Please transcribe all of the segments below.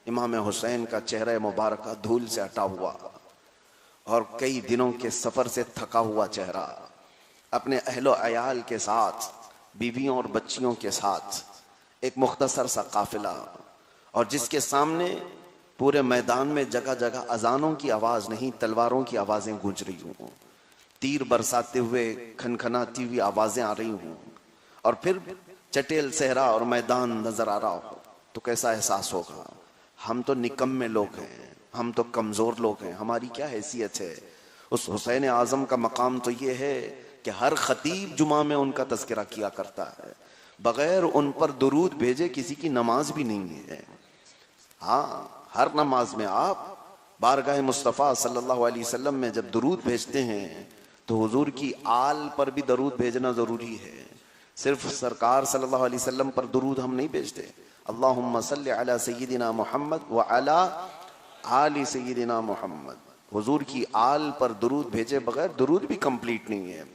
इमाम हुसैन का चेहरा मुबारक धूल से हटा हुआ और कई दिनों के सफर से थका हुआ चेहरा, अपने अहलो अयाल के साथ, बीवियों और बच्चियों के साथ एक मुख्तसर सा काफिला, और जिसके सामने पूरे मैदान में जगह जगह अजानों की आवाज नहीं, तलवारों की आवाजें गूंज रही हूं, तीर बरसाते हुए खनखनाती हुई आवाजें आ रही हूं, और फिर चटेल सहरा और मैदान नजर आ रहा हो, तो कैसा एहसास होगा? हम तो निकम्मे लोग हैं, हम तो कमजोर लोग हैं, हमारी क्या हैसियत है? उस हुसैन आजम का मकाम तो ये है कि हर खतीब जुमा में उनका तज़किरा किया करता है, बगैर उन पर दुरूद भेजे किसी की नमाज भी नहीं है। हाँ, हर नमाज में आप बारगाह मुस्तफ़ा सल्लल्लाहु अलैहि वसल्लम में जब दुरूद भेजते हैं तो हुजूर की आल पर भी दरूद भेजना जरूरी है। सिर्फ सरकार सल्लल्लाहु अलैहि वसल्लम पर दुरूद हम नहीं भेजते। अल्लाहुम्मा सल्लि अला सय्यिदिना मुहम्मद व अला आलि सय्यिदिना मुहम्मद। हुजूर की आल पर दुरूद भेजे बगैर दुरूद भी कंप्लीट नहीं है।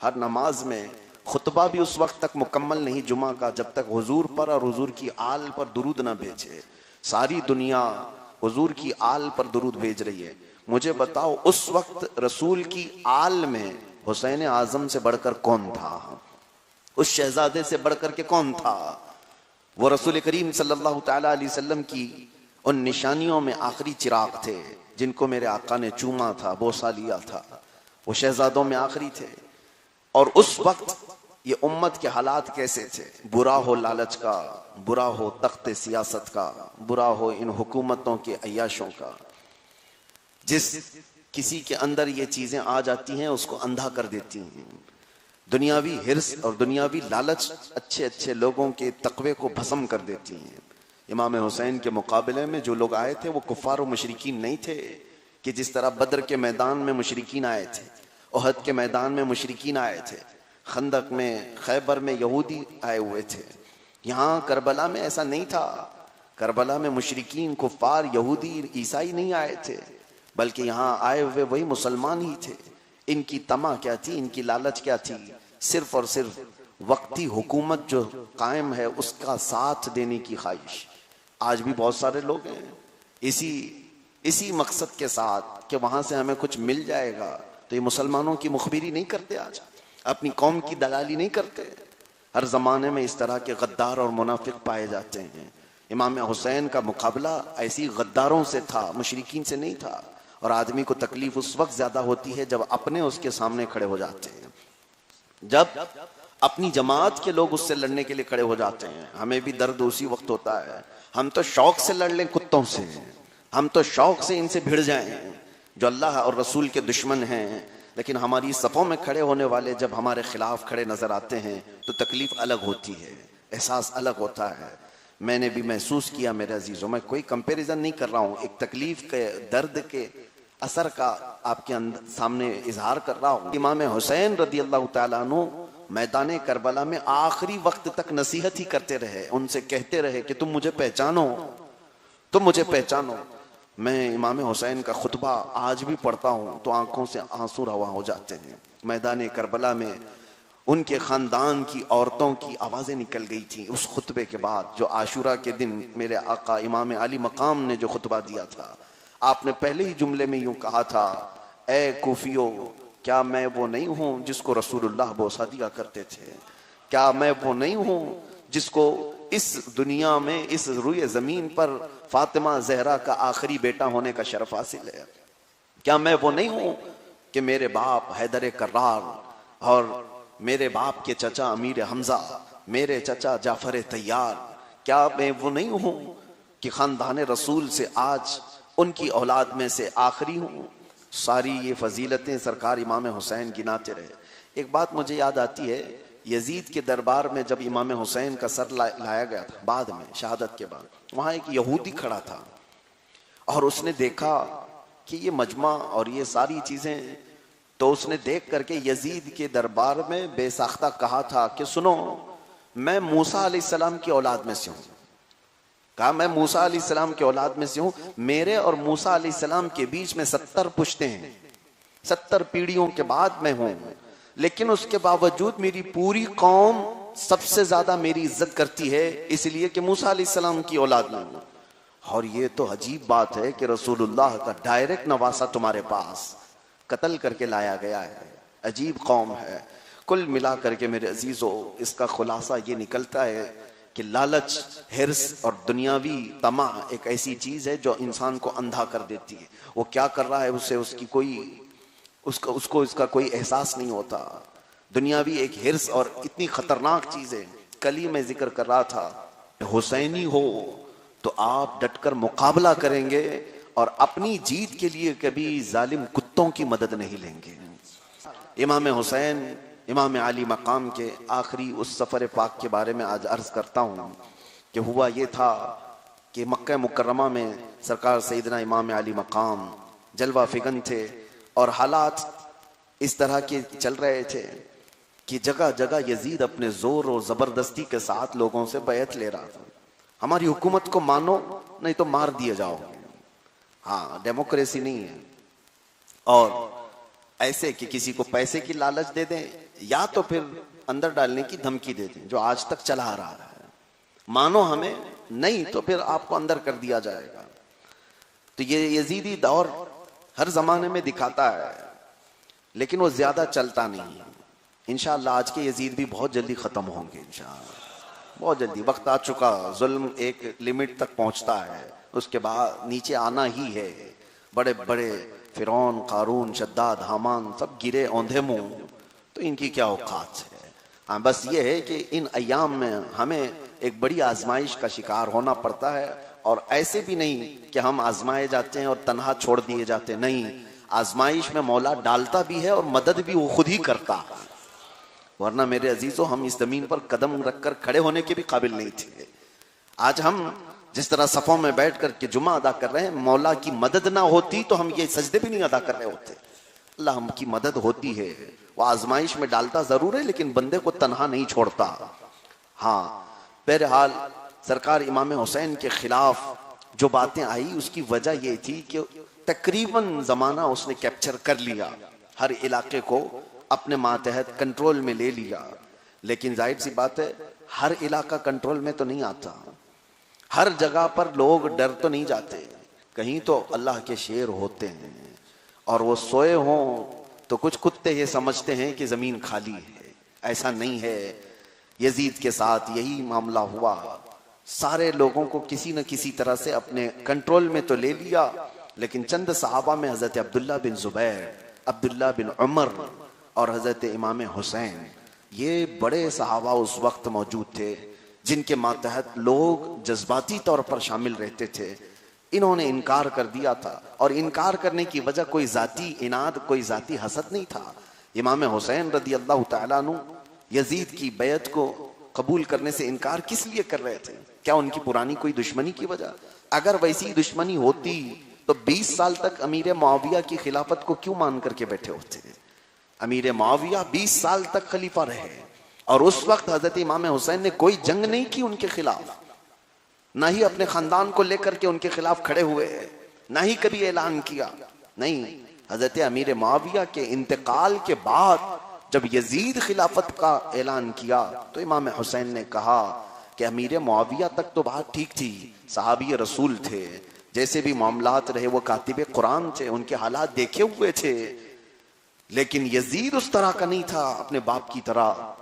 हर नमाज में खुतबा भी उस वक्त तक मुकम्मल नहीं जुमा का जब तक हुजूर पर और हुजूर की आल पर दुरूद ना भेजे। सारी दुनिया हुजूर की आल पर दुरूद भेज रही है। मुझे बताओ, उस वक्त रसूल की आल में हुसैन आजम से बढ़कर कौन था? उस शहजादे से बढ़कर के कौन था? वो रसूल करीम सल्लल्लाहु तआला अलैहि वसल्लम की उन निशानियों में आखिरी चिराग थे जिनको मेरे आका ने चूमा था, बोसा लिया था। वो शहजादों में आखिरी थे। और उस वक्त ये उम्मत के हालात कैसे थे? बुरा हो लालच का, बुरा हो तख्त सियासत का, बुरा हो इन हुकूमतों के अय्याशों का। जिस किसी के अंदर ये चीजें आ जाती हैं उसको अंधा कर देती हैं। दुनियावी हिर्स और दुनियावी लालच अच्छे अच्छे लोगों के तकवे को भस्म कर देती हैं। इमाम हुसैन के मुकाबले में जो लोग आए थे वो कुफ्फार और मुशरिकीन नहीं थे कि जिस तरह बद्र के मैदान में मुशरिकीन आए थे, उहद के मैदान में मुशरिकीन आए थे, खंदक में, खैबर में यहूदी आए हुए थे। यहाँ करबला में ऐसा नहीं था। करबला में मुशरिकीन, कुफ्फार, यहूदी, ईसाई नहीं आए थे, बल्कि यहाँ आए हुए वही मुसलमान ही थे। इनकी तमा क्या थी, इनकी लालच क्या थी? सिर्फ और सिर्फ वक्ती हुकूमत जो कायम है उसका साथ देने की ख्वाहिश। आज भी बहुत सारे लोग हैं इसी मकसद के साथ कि वहां से हमें कुछ मिल जाएगा। तो ये मुसलमानों की मुखबिरी नहीं करते, आज अपनी कौम की दलाली नहीं करते। हर जमाने में इस तरह के गद्दार और मुनाफिक पाए जाते हैं। इमाम हुसैन का मुकाबला ऐसी गद्दारों से था, मुशरिकीन से नहीं था। और आदमी को तकलीफ उस वक्त ज्यादा होती है जब अपने उसके सामने खड़े हो जाते हैं, जब अपनी जमात के लोग उससे लड़ने के लिए खड़े हो जाते हैं। हमें भी दर्द उसी वक्त होता है। हम तो शौक से लड़ लें कुत्तों से, हम तो शौक से इनसे भिड़ जाएं जो अल्लाह और रसूल के दुश्मन हैं। लेकिन हमारी सफ़ों में खड़े होने वाले जब हमारे खिलाफ खड़े नजर आते हैं तो तकलीफ अलग होती है, एहसास अलग होता है। मैंने भी महसूस किया मेरे अजीजों, मैं कोई कंपैरिजन नहीं कर रहा हूँ, एक तकलीफ के, दर्द के असर का आपके सामने इजहार कर रहा हूँ। इमाम हुसैन रदी अल्लाह तआला अन्हु मैदान करबला में आखिरी वक्त तक नसीहत ही करते रहे, उनसे कहते रहे कि तुम मुझे पहचानो, तुम मुझे पहचानो। मैं इमाम हुसैन का खुतबा आज भी पढ़ता हूँ तो आंखों से आंसू रवा हो जाते हैं। मैदान करबला में उनके खानदान की औरतों की आवाजें निकल गई थी उस खुतबे के बाद, जो आशूरा के दिन मेरे आका इमाम अली मकाम ने जो खुतबा दिया था। आपने पहले ही जुमले में यूं कहा था, ए कूफियो, क्या मैं वो नहीं हूं जिसको रसूलुल्लाह बोसा दिया करते थे? क्या मैं वो नहीं हूं जिसको इस दुनिया में, इस रुए जमीन पर फातिमा जहरा का आखिरी बेटा होने का शरफ हासिल है? क्या मैं वो नहीं हूं कि मेरे बाप हैदर कर्रार और मेरे बाप के चचा अमीर हमजा, मेरे चचा जाफर तैयार, क्या मैं वो नहीं हूं कि खानदान रसूल से आज उनकी औलाद में से आखिरी हूं? सारी ये फजीलतें सरकार इमाम हुसैन गिनाते रहे। एक बात मुझे याद आती है, यजीद के दरबार में जब इमाम हुसैन का सर लाया गया था बाद में, शहादत के बाद, वहां एक यहूदी खड़ा था और उसने देखा कि ये मजमा और ये सारी चीजें, तो उसने देख करके यजीद के दरबार में बेसाख्ता कहा था कि सुनो, मैं मूसा अलैहिस्सलाम की औलाद में से हूं। कहा, मैं मूसा अलैहिस्सलाम के औलाद में से हूं। मेरे और मूसा अलैहिस्सलाम के बीच में 70 पुश्ते हैं, 70 पीढ़ियों के बाद मैं हूं, लेकिन उसके बावजूद मेरी पूरी कौम सबसे ज्यादा मेरी इज्जत करती है, इसलिए कि मूसा अलैहिस्सलाम की औलाद में हूं। और ये तो अजीब बात है कि रसूलुल्लाह का डायरेक्ट नवासा तुम्हारे पास कत्ल करके लाया गया है। अजीब कौम है। कुल मिला करके मेरे अजीजों, इसका खुलासा ये निकलता है कि लालच, हिर्स और दुनियावी तमा एक ऐसी चीज है जो इंसान को अंधा कर देती है। वो क्या कर रहा है उससे उसको इसका कोई एहसास नहीं होता। दुनियावी एक हिर्स और इतनी खतरनाक चीज है। कल ही मैं जिक्र कर रहा था, हुसैनी हो तो आप डटकर मुकाबला करेंगे और अपनी जीत के लिए कभी जालिम कुत्तों की मदद नहीं लेंगे। इमाम हुसैन, इमाम अली मकाम के आखिरी उस सफर पाक के बारे में आज अर्ज करता हूँ कि हुआ ये था कि मक्का मुकर्रमा में सरकार सैयदना इमाम अली मकाम जलवा फिगन थे और हालात इस तरह के चल रहे थे कि जगह जगह यजीद अपने जोर और जबरदस्ती के साथ लोगों से बैत ले रहा था। हमारी हुकूमत को मानो नहीं तो मार दिए जाओगे। हाँ, डेमोक्रेसी नहीं है। और ऐसे कि किसी को पैसे की लालच दे दें या तो फिर अंदर डालने की धमकी दे दें, जो आज तक चला आ रहा है। मानो हमें, नहीं तो फिर आपको अंदर कर दिया जाएगा। तो ये यजीदी दौर हर जमाने में दिखाता है, लेकिन वो ज्यादा चलता नहीं है। इंशाअल्लाह आज के यजीद भी बहुत जल्दी खत्म होंगे। इंशाअल्लाह बहुत जल्दी। वक्त आ चुका, जुल्म एक लिमिट तक पहुंचता है, उसके बाद नीचे आना ही है। बड़े बड़े फिरौन, कारून, शद्दाद, हामान सब गिरे औंधे मुंह, तो इनकी क्या औकात है। हाँ, बस ये है कि इन अयाम में हमें एक बड़ी आजमाइश का शिकार होना पड़ता है। और ऐसे भी नहीं कि हम आजमाए जाते हैं और तनहा छोड़ दिए जाते, नहीं, आजमाइश में मौला डालता भी है और मदद भी वो खुद ही करता है। वरना मेरे अजीजों, हम इस जमीन पर कदम रखकर खड़े होने के भी काबिल नहीं थे। आज हम जिस तरह सफों में बैठ कर के जुमा अदा कर रहे हैं, मौला की मदद ना होती तो हम ये सजदे भी नहीं अदा कर रहे होते। अल्लाह हम की मदद होती है, वो आजमाइश में डालता जरूर है, लेकिन बंदे को तनहा नहीं छोड़ता। हाँ, बहरहाल सरकार इमाम हुसैन के खिलाफ जो बातें आई उसकी वजह ये थी कि तकरीबन जमाना उसने कैप्चर कर लिया, हर इलाके को अपने मातहत कंट्रोल में ले लिया। लेकिन जाहिर सी बात है, हर इलाका कंट्रोल में तो नहीं आता। हर जगह पर लोग डर तो नहीं जाते, कहीं तो अल्लाह के शेर होते हैं और वो सोए हों तो कुछ कुत्ते ये समझते हैं कि जमीन खाली है। ऐसा नहीं है। यजीद के साथ यही मामला हुआ। सारे लोगों को किसी न किसी तरह से अपने कंट्रोल में तो ले लिया, लेकिन चंद सहाबा में हजरत अब्दुल्ला बिन जुबैर, अब्दुल्ला बिन उमर और हजरत इमाम हुसैन, ये बड़े सहाबा उस वक्त मौजूद थे जिनके मातहत लोग जज्बाती तौर पर शामिल रहते थे। इन्होंने इनकार कर दिया था, और इनकार करने की वजह कोई जाती इनाद, कोई जाती हसद नहीं था। इमाम हुसैन रदी अल्लाह तआला अन्हु यजीद की बैत को कबूल करने से इनकार किस लिए कर रहे थे? क्या उनकी पुरानी कोई दुश्मनी की वजह? अगर वैसी दुश्मनी होती तो 20 साल तक अमीर मुआविया की खिलाफत को क्यों मान करके बैठे होते? अमीर मुआविया 20 साल तक खलीफा रहे और उस वक्त हजरत इमाम हुसैन ने कोई जंग नहीं की उनके खिलाफ, ना ही अपने खानदान को लेकर के उनके खिलाफ खड़े हुए, ना ही कभी ऐलान किया। नहीं, हजरत अमीर मुआविया के इंतकाल के बाद जब यजीद खिलाफत का ऐलान किया तो इमाम हुसैन ने कहा कि अमीर मुआविया तक तो बात ठीक थी, सहाबी रसूल थे, जैसे भी मामलात रहे वो कातिब कुरान थे, उनके हालात देखे हुए थे, लेकिन यजीद उस तरह का नहीं था अपने बाप की तरह।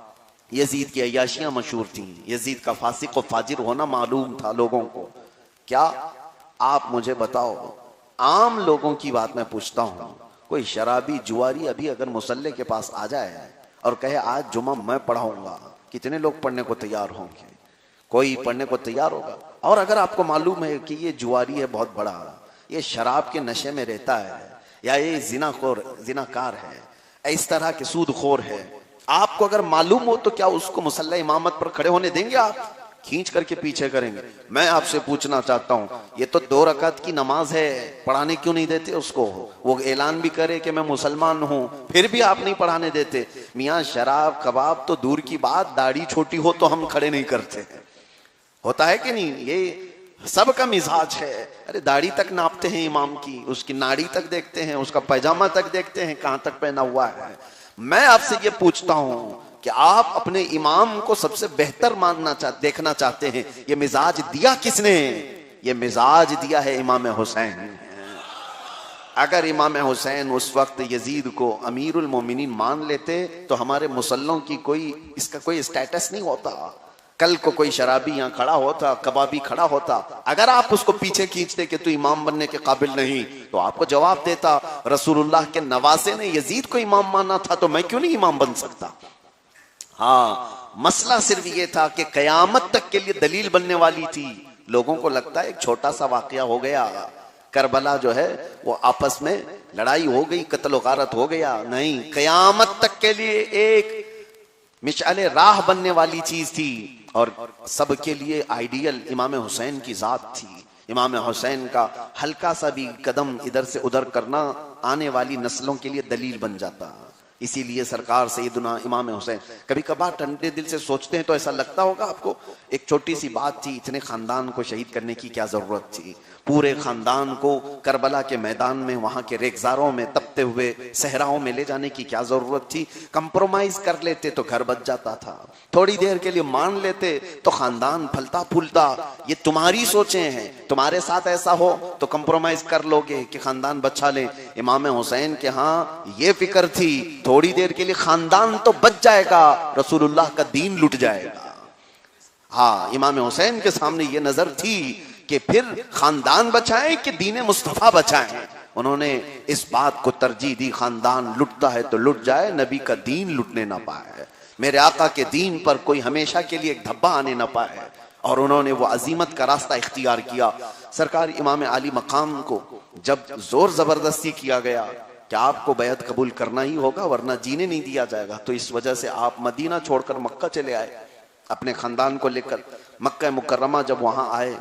यजीद की अय्याशियां मशहूर थी, यजीद का फासिक और फाजिर होना मालूम था लोगों को। क्या आप मुझे बताओ, आम लोगों की बात मैं पूछता हूं, कोई शराबी जुआरी अभी अगर मुसल्ले के पास आ जाए और कहे आज जुमा मैं पढ़ाऊंगा, कितने लोग पढ़ने को तैयार होंगे? कोई पढ़ने को तैयार होगा। और अगर आपको मालूम है कि ये जुआरी है बहुत बड़ा, ये शराब के नशे में रहता है, या ये जिनाकार है, इस तरह के सूदखोर है, आपको अगर मालूम हो तो क्या उसको मुसल्ला इमामत पर खड़े होने देंगे? आप खींच करके पीछे करेंगे। मैं आपसे पूछना चाहता हूं, ये तो 2 रकात की नमाज है, पढ़ाने क्यों नहीं देते उसको? वो ऐलान भी करे कि मैं मुसलमान हूं, फिर भी आप नहीं पढ़ाने देते। मियाँ शराब कबाब तो दूर की बात, दाढ़ी छोटी हो तो हम खड़े नहीं करते हैं। होता है कि नहीं? ये सबका मिजाज है। अरे दाढ़ी तक नापते हैं इमाम की, उसकी नाड़ी तक देखते हैं, उसका पैजामा तक देखते हैं कहां तक पहना हुआ है। मैं आपसे ये पूछता हूं कि आप अपने इमाम को सबसे बेहतर देखना चाहते हैं, ये मिजाज दिया किसने? ये मिजाज दिया है इमाम हुसैन। अगर इमाम हुसैन उस वक्त यजीद को अमीरुल मोमिनीन मान लेते तो हमारे मुसल्लों की इसका कोई स्टेटस नहीं होता। कल को कोई शराबी यहाँ खड़ा होता, कबाबी खड़ा होता, अगर आप उसको पीछे खींचते कि तू इमाम बनने के काबिल नहीं, तो आपको जवाब देता रसूलुल्लाह के नवासे ने यजीद को इमाम माना था, तो मैं क्यों नहीं इमाम बन सकता। हाँ, मसला सिर्फ ये था कि कयामत तक के लिए दलील बनने वाली थी। लोगों को लगता है एक छोटा सा वाकया हो गया, करबला जो है वो आपस में लड़ाई हो गई, कत्ल गारत हो गया, नहीं, कयामत तक के लिए एक मिशाले राह बनने वाली चीज थी। और सबके लिए आइडियल इमाम हुसैन की जात थी। इमाम हुसैन का हल्का सा भी कदम इधर से उधर करना आने वाली नस्लों के लिए दलील बन जाता। इसीलिए सरकार सैयदना इमाम हुसैन, कभी कभार ठंडे दिल से सोचते हैं तो ऐसा लगता होगा आपको, एक छोटी सी बात थी, इतने खानदान को शहीद करने की क्या जरूरत थी। पूरे खानदान को करबला के मैदान में, वहां के रेगजारों में, तपते हुए सहराओं में ले जाने की क्या जरूरत थी। कंप्रोमाइज कर लेते तो घर बच जाता था, थोड़ी देर के लिए मान लेते तो खानदान फलता फूलता। ये तुम्हारी सोचें हैं, तुम्हारे साथ ऐसा हो तो कंप्रोमाइज कर लोगे कि खानदान बचा ले। इमाम हुसैन के हाँ ये फिक्र थी, थोड़ी देर के लिए खानदान तो बच जाएगा, रसूलुल्लाह का दीन लुट जाएगा। हाँ, इमाम हुसैन के सामने ये नजर थी कि फिर खानदान बचाएं कि दीन मुस्तफा बचाएं। उन्होंने इस बात को तरजीह दी, खानदान लुटता है तो लुट जाए, नबी का दीन लुटने ना पाए, मेरे आका के दीन पर कोई हमेशा के लिए एक धब्बा आने ना पाए। और उन्होंने वो अजीमत का रास्ता इख्तियार किया। सरकार इमाम आली मकाम को जब जोर जबरदस्ती किया गया कि आपको बैत कबूल करना ही होगा वरना जीने नहीं दिया जाएगा, तो इस वजह से आप मदीना छोड़कर मक्का चले आए अपने खानदान को लेकर। मक्का मुकर्रमा जब वहां आए,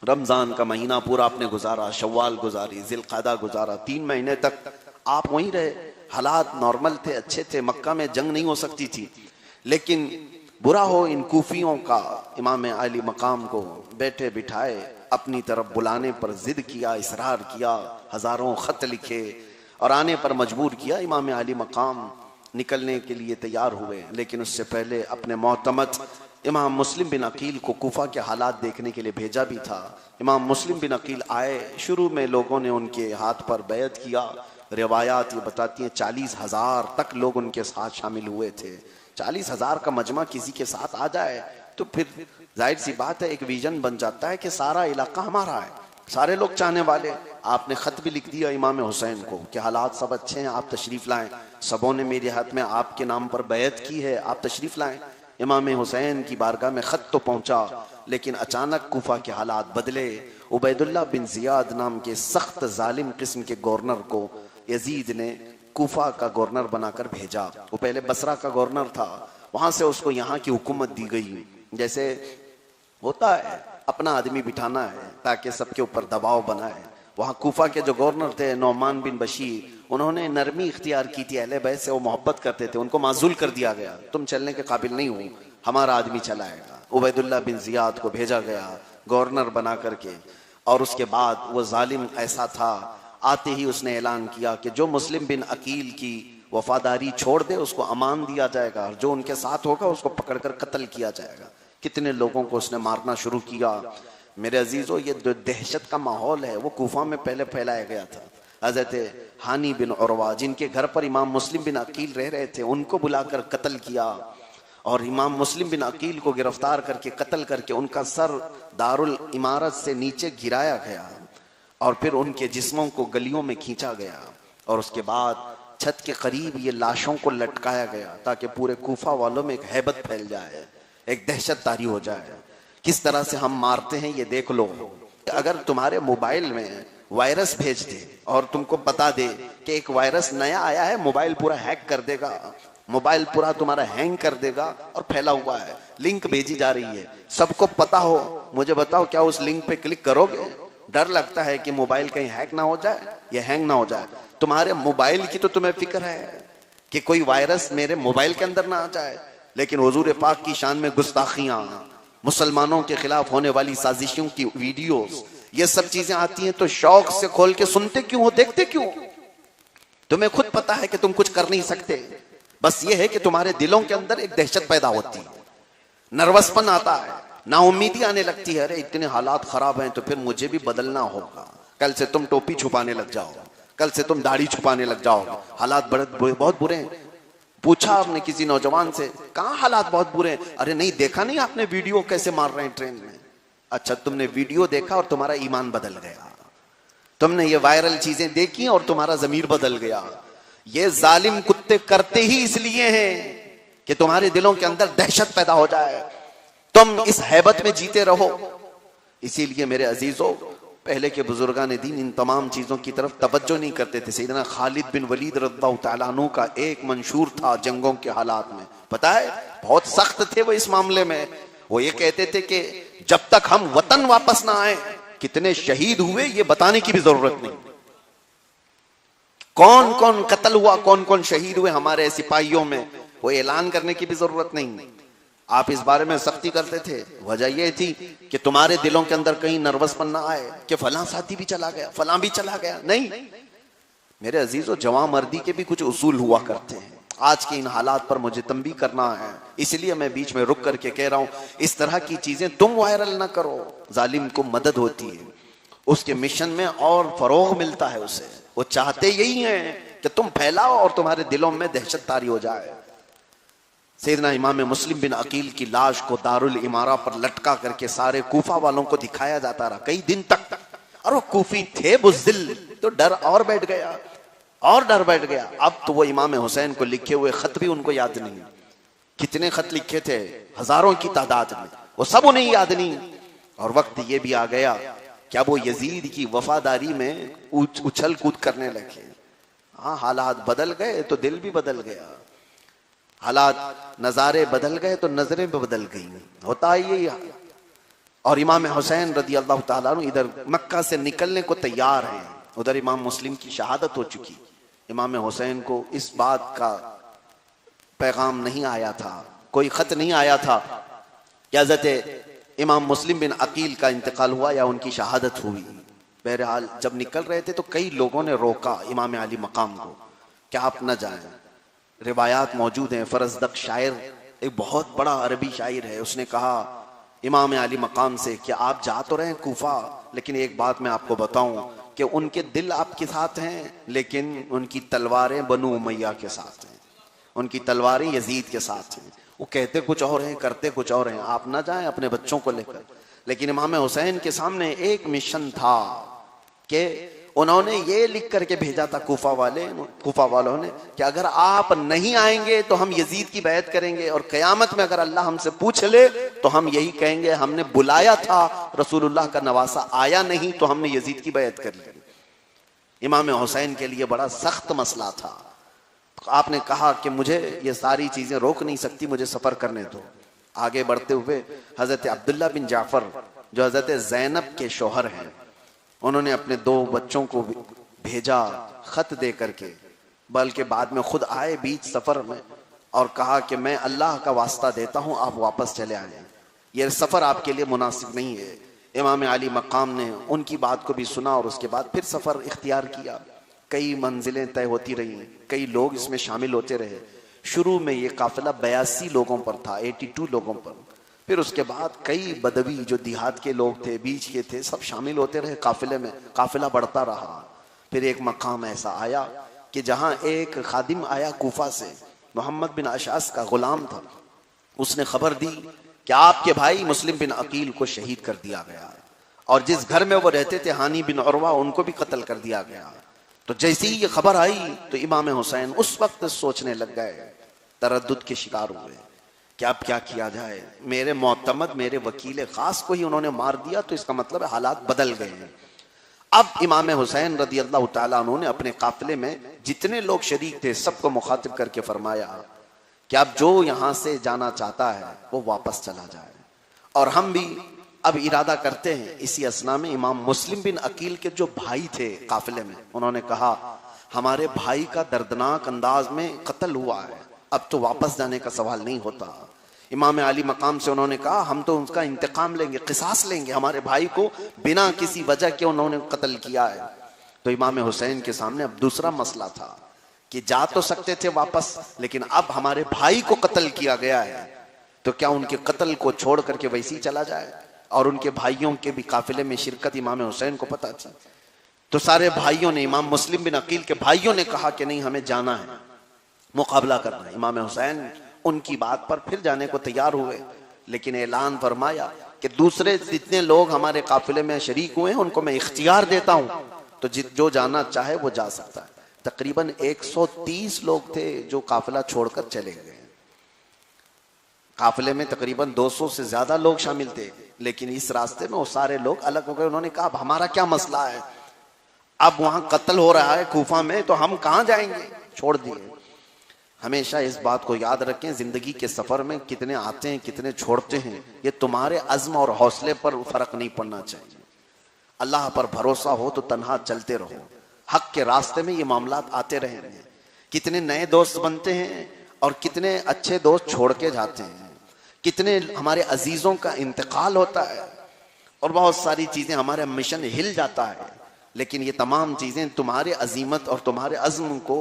रमजान का महीना पूरा आपने गुजारा, शव्वाल गुजारी, जिलक़ादा गुजारा, 3 महीने तक आप वहीं रहे। हालात नॉर्मल थे, अच्छे थे, मक्का में जंग नहीं हो सकती थी। लेकिन बुरा हो इन कूफियों का, इमाम आली मकाम को बैठे बिठाए अपनी तरफ बुलाने पर जिद किया, इसरार किया, हजारों खत लिखे और आने पर मजबूर किया। इमाम आली मकाम निकलने के लिए तैयार हुए, लेकिन उससे पहले अपने मोहतमद इमाम मुस्लिम बिन अकील को कूफा के हालात देखने के लिए भेजा भी था। इमाम मुस्लिम बिन अकील आए, शुरू में लोगों ने उनके हाथ पर बैत किया। रिवायात ये बताती हैं 40,000 तक लोग उनके साथ शामिल हुए थे। 40,000 का मजमा किसी के साथ आ जाए तो फिर जाहिर सी बात है एक विजन बन जाता है कि सारा इलाका हमारा है, सारे लोग चाहने वाले। आपने खत भी लिख दिया इमाम हुसैन को कि हालात सब अच्छे हैं, आप तशरीफ लाएं, सबों ने मेरे हाथ में आपके नाम पर बैत की है, आप तशरीफ लाएं। इमाम हुसैन की बारगाह में खत तो पहुंचा, लेकिन अचानक कूफा के हालात बदले। उबैदुल्लाह बिन जियाद नाम के सख्त जालिम किस्म के गवर्नर को यजीद ने कूफा का गवर्नर बनाकर भेजा। वो पहले बसरा का गवर्नर था, वहां से उसको यहाँ की हुकूमत दी गई। जैसे होता है अपना आदमी बिठाना है ताकि सबके ऊपर दबाव बनाए। वहां कूफा के जो गवर्नर थे नौमान बिन बशीर, उन्होंने नरमी इख्तियार की थी, अहले बैत से वो मोहब्बत करते थे, उनको माजूल कर दिया गया, तुम चलने के काबिल नहीं हो, हमारा आदमी चलाएगा। उबैदुल्लाह बिन जियाद को भेजा गया गवर्नर बना करके। और उसके बाद वो जालिम ऐसा था, आते ही उसने ऐलान किया कि जो मुस्लिम बिन अकील की वफादारी छोड़ दे उसको अमान दिया जाएगा, और जो उनके साथ होगा उसको पकड़कर कत्ल किया जाएगा। कितने लोगों को उसने मारना शुरू किया। मेरे अजीजों, ये जो दहशत का माहौल है वो कूफा में पहले फैलाया गया था। हजरत हानी बिन उरवा, जिनके घर पर इमाम मुस्लिम बिन अकील रह रहे थे, उनको बुलाकर कत्ल किया और इमाम मुस्लिम बिन अकील को गिरफ्तार करके कत्ल करके उनका सर दारुल इमारत से नीचे गिराया गया और फिर उनके जिस्मों को गलियों में खींचा गया। और उसके बाद छत के करीब ये लाशों को लटकाया गया ताकि पूरे कूफा वालों में एक हैबत फैल जाए, एक दहशत तारी हो जाए। किस तरह से हम मारते हैं ये देख लो। अगर तुम्हारे मोबाइल में वायरस भेज दे और तुमको बता दे कि एक वायरस नया आया है, मोबाइल पूरा हैक कर देगा, मोबाइल पूरा तुम्हारा हैंग कर देगा और फैला हुआ है, लिंक भेजी जा रही है, सबको पता हो, मुझे बताओ क्या उस लिंक पे क्लिक करोगे? डर लगता है कि मोबाइल कहीं हैक ना हो जाए या हैंग ना हो जाए। तुम्हारे मोबाइल की तो तुम्हें फिक्र है कि कोई वायरस मेरे मोबाइल के अंदर ना आ जाए, लेकिन हुजूर पाक की शान में गुस्ताखियां, मुसलमानों के खिलाफ होने वाली साजिशों की वीडियोस, ये सब चीजें आती हैं तो शौक से खोल के सुनते क्यों हो, देखते क्यों? तुम्हें खुद पता है कि तुम कुछ कर नहीं सकते, बस ये है कि तुम्हारे दिलों के अंदर एक दहशत पैदा होती है, नर्वसपन आता है, नाउम्मीदी आने लगती है, अरे इतने हालात खराब हैं तो फिर मुझे भी बदलना होगा, कल से तुम टोपी छुपाने लग जाओ, कल से तुम दाढ़ी छुपाने लग जाओ, हालात बहुत बुरे हैं। पूछा आपने किसी नौजवान से, कहाँ हालात बहुत बुरे हैं? अरे नहीं देखा नहीं आपने वीडियो कैसे मार रहे हैं ट्रेन में? अच्छा तुमने वीडियो देखा और तुम्हारा ईमान बदल गया, तुमने ये वायरल चीजें देखी और तुम्हारा जमीर बदल गया। ये जालिम कुत्ते करते ही इसलिए हैं कि तुम्हारे दिलों के अंदर दहशत पैदा हो जाए, तुम इस हैबत में जीते रहो। इसीलिए मेरे अजीजों, पहले के बुजुर्गान दीन इन तमाम चीजों की तरफ तवज्जो नहीं करते थे। सैयदना खालिद बिन वलीद रज़ियल्लाहु तआला अन्हु का एक मंशूर था जंगों के हालात में, पता है बहुत सख्त थे वो इस मामले में। वो ये कहते थे कि जब तक हम वतन वापस ना आए, कितने शहीद हुए ये बताने की भी जरूरत नहीं, कौन कौन कत्ल हुआ, कौन कौन शहीद हुए हमारे सिपाहियों में, वो ऐलान करने की भी जरूरत नहीं। आप इस बारे में सख्ती करते थे, वजह यह थी कि तुम्हारे दिलों के अंदर कहीं नर्वसपन ना आए कि फलां साथी भी चला गया, फलां भी चला गया। नहीं मेरे अजीजों, जवां मर्दी के भी कुछ उसूल हुआ करते हैं। आज के इन हालात पर मुझे तंबी करना है, इसलिए मैं बीच में रुक करके कह रहा हूं, इस तरह की चीजें तुम वायरल ना करो। जालिम को मदद होती है, उसके मिशन में और फरोग मिलता है उसे। वो चाहते यही हैं कि तुम फैलाओ और तुम्हारे दिलों में दहशत तारी हो जाए। सैयदना इमाम मुस्लिम बिन अकील की लाश को दारुल इमारा पर लटका करके सारे कूफा वालों को दिखाया जाता रहा कई दिन तक। और वो कूफी थे बुज़दिल, तो डर और बैठ गया, और डर बैठ गया। अब तो वो इमाम हुसैन को लिखे हुए खत भी उनको याद नहीं, कितने खत लिखे थे हजारों की तादाद में, वो सब उन्हें याद नहीं। और वक्त ये भी आ गया क्या वो यजीद की वफादारी में उछल कूद करने लगे। हाँ, हालात बदल गए तो दिल भी बदल गया, हालात नजारे बदल गए तो नजरें भी बदल गई, होता है यही। और इमाम हुसैन रदी अल्लाह ताला अन्हु इधर मक्का से निकलने को तैयार हैं, उधर इमाम मुस्लिम की शहादत हो चुकी। इमाम हुसैन को इस बात का पैगाम नहीं आया था, कोई खत नहीं आया था कि हज़रत इमाम मुस्लिम बिन अकील का इंतकाल हुआ या उनकी शहादत हुई। बहरहाल जब निकल रहे थे तो कई लोगों ने रोका इमाम अली मकाम को कि आप न जाएं। रिवायात मौजूद हैं, फरजदक शायर एक बहुत बड़ा अरबी शायर है, उसने कहा इमाम अली मकाम से कि आप जा तो रहे हैं कूफा, लेकिन एक बात मैं आपको बताऊं कि उनके दिल आपके साथ हैं, लेकिन उनकी तलवारें बनु उमैया के साथ हैं, उनकी तलवारें यजीद के साथ हैं। वो कहते कुछ और हैं, करते कुछ और हैं, आप ना जाएं अपने बच्चों को लेकर। लेकिन इमाम हुसैन के सामने एक मिशन था कि उन्होंने ये लिख करके भेजा था कूफा वालों ने कि अगर आप नहीं आएंगे तो हम यजीद की बैत करेंगे, और क़यामत में अगर अल्लाह हमसे पूछ ले तो हम यही कहेंगे हमने बुलाया था, रसूलुल्लाह का नवासा आया नहीं तो हमने यजीद की बैत कर ली। इमाम हुसैन के लिए बड़ा सख्त मसला था। आपने कहा कि मुझे ये सारी चीजें रोक नहीं सकती, मुझे सफर करने दो। आगे बढ़ते हुए हजरत अब्दुल्ला बिन जाफर जो हजरत ज़ैनब के शौहर हैं, उन्होंने अपने 2 बच्चों को भेजा खत दे करके, बल्कि बाद में खुद आए बीच सफर में और कहा कि मैं अल्लाह का वास्ता देता हूं आप वापस चले आए, ये सफर आपके लिए मुनासिब नहीं है। इमाम अली मकाम ने उनकी बात को भी सुना और उसके बाद फिर सफर इख्तियार किया। कई मंजिलें तय होती रही, कई लोग इसमें शामिल होते रहे। शुरू में ये काफिला 82 लोगों पर था, 82 लोगों पर। फिर उसके बाद कई बदवी जो देहात के लोग थे, बीच के थे, सब शामिल होते रहे काफिले में। काफिला बढ़ता रहा। फिर एक मकाम ऐसा आया कि जहां एक खादिम आया कूफा से, मोहम्मद बिन अशास का गुलाम था। उसने खबर दी कि आपके भाई मुस्लिम बिन अकील को शहीद कर दिया गया, और जिस घर में वो रहते थे हानी बिन उरवा, उनको भी कत्ल कर दिया गया। तो जैसे ही ये खबर आई तो इमाम हुसैन उस वक्त सोचने लग गए, तरद्दुद के शिकार हुए कि अब क्या किया जाए। मेरे मोतमद, मेरे वकील खास को ही उन्होंने मार दिया, तो इसका मतलब है हालात बदल गए हैं। अब इमाम हुसैन रदी अल्लाह तआला अन्हु ने अपने काफिले में जितने लोग शरीक थे सबको मुखातिब करके फरमाया कि अब जो यहां से जाना चाहता है वो वापस चला जाए। और हम भी अब इरादा करते हैं। इसी असना में इमाम मुस्लिम बिन अकील के जो भाई थे काफिले में, उन्होंने कहा हमारे भाई का दर्दनाक अंदाज में कत्ल हुआ है, अब तो वापस जाने का सवाल नहीं होता। इमाम अली मकाम से उन्होंने कहा हम तो उसका इंतकाम लेंगे, किसास लेंगे, हमारे भाई को बिना किसी वजह के उन्होंने कत्ल किया है। तो इमाम हुसैन के सामने अब दूसरा मसला था कि जा तो सकते थे वापस, लेकिन अब हमारे भाई को कत्ल किया गया है, तो क्या उनके कत्ल को छोड़ करके वैसे ही चला जाए? और उनके भाइयों के भी काफिले में शिरकत इमाम हुसैन को पता थी, तो सारे भाइयों ने, इमाम मुस्लिम बिन अकील के भाइयों ने कहा कि नहीं, हमें जाना है, मुकाबला करना है। इमाम हुसैन उनकी बात पर फिर जाने को तैयार हुए, लेकिन ऐलान फरमाया कि दूसरे जितने लोग हमारे काफिले में शरीक हुए हैं उनको मैं इख्तियार देता हूं, तो जो जाना चाहे वो जा सकता है। तकरीबन 130 लोग थे जो काफिला छोड़कर चले गए। काफिले में तकरीबन 200 से ज्यादा लोग शामिल थे, लेकिन इस रास्ते में वो सारे लोग अलग हो गए। उन्होंने कहा अब हमारा क्या मसला है, अब वहां कत्ल हो रहा है कूफा में, तो हम कहां जाएंगे, छोड़ दिए। हमेशा इस बात को याद रखें, जिंदगी के सफर में कितने आते हैं कितने छोड़ते हैं, ये तुम्हारे अज़्म और हौसले पर फर्क नहीं पड़ना चाहिए। अल्लाह पर भरोसा हो तो तन्हा चलते रहो, हक के रास्ते में ये मामलात आते रहेंगे। कितने नए दोस्त बनते हैं और कितने अच्छे दोस्त छोड़ के जाते हैं, कितने हमारे अजीजों का इंतकाल होता है और बहुत सारी चीजें, हमारा मिशन हिल जाता है, लेकिन ये तमाम चीजें तुम्हारे अजीमत और तुम्हारे अज़्म को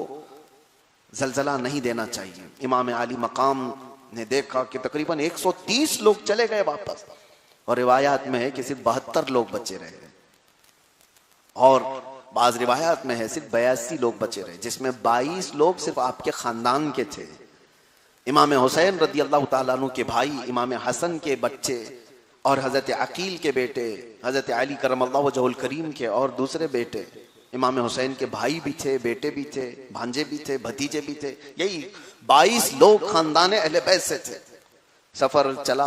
जलजला नहीं देना चाहिए। इमाम आली मकाम ने देखा कि तकरीबन 130 लोग चले गए वापस, और रिवायात में है कि सिर्फ 72 लोग बचे रहे, और बाज रिवायात में है सिर्फ 82 लोग बचे रहे, जिसमें 22 लोग सिर्फ आपके खानदान के थे। इमाम हुसैन रदी अल्लाह ताला अन्हु के भाई, इमाम हसन के बच्चे और हजरत अकील के बेटे, हजरत अली करमल्लाहु वजहुल करीम के और दूसरे बेटे, इमाम हुसैन के भाई भी थे, बेटे भी थे, भांजे भी थे, भतीजे भी थे। यही 22 लोग खानदान अहले बैत से थे। सफर चला,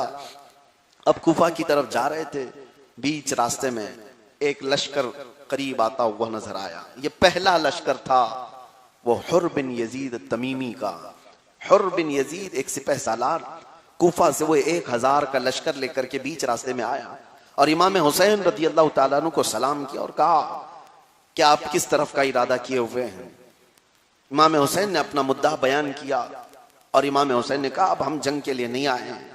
अब कूफा की तरफ जा रहे थे, बीच रास्ते में एक लश्कर करीब आता हुआ नजर आया। ये पहला लश्कर था वो हुर बिन यजीद तमीमी का। हुर बिन यजीद एक सिपह सालार, कूफा से वो 1000 का लश्कर लेकर के बीच रास्ते में आया और इमाम हुसैन रदी अल्लाह ताला अन्हु को सलाम किया और कहा कि आप किस तरफ का इरादा किए हुए हैं। इमाम हुसैन ने अपना मुद्दा बयान किया और इमाम हुसैन ने कहा अब हम जंग के लिए नहीं आए हैं।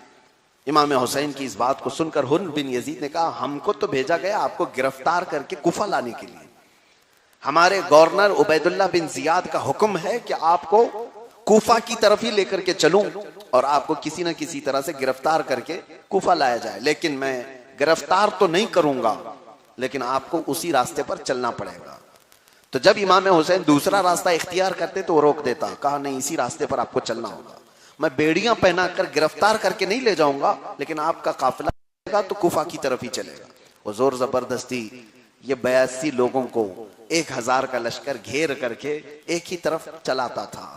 इमाम हुसैन की इस बात को सुनकर हुर बिन यजीद ने कहा हमको तो भेजा गया आपको गिरफ्तार करके कूफा लाने के लिए। हमारे गवर्नर उबैदुल्लाह बिन जियाद का हुक्म है कि आपको कूफा की तरफ ही लेकर के चलूं और आपको किसी न किसी तरह से गिरफ्तार करके कूफा लाया जाए, लेकिन मैं गिरफ्तार तो नहीं करूंगा, लेकिन आपको उसी रास्ते पर चलना पड़ेगा। तो जब इमाम हुसैन दूसरा रास्ता इख्तियार करते तो वो रोक देता, कहा नहीं इसी रास्ते पर आपको चलना होगा, मैं बेड़ियां पहनाकर गिरफ्तार करके नहीं ले जाऊंगा, लेकिन आपका काफिला चलेगा तो कूफा की तरफ ही चलेगा। वो जोर जबरदस्ती ये 82 लोगों को 1000 का लश्कर घेर करके एक ही तरफ चलाता था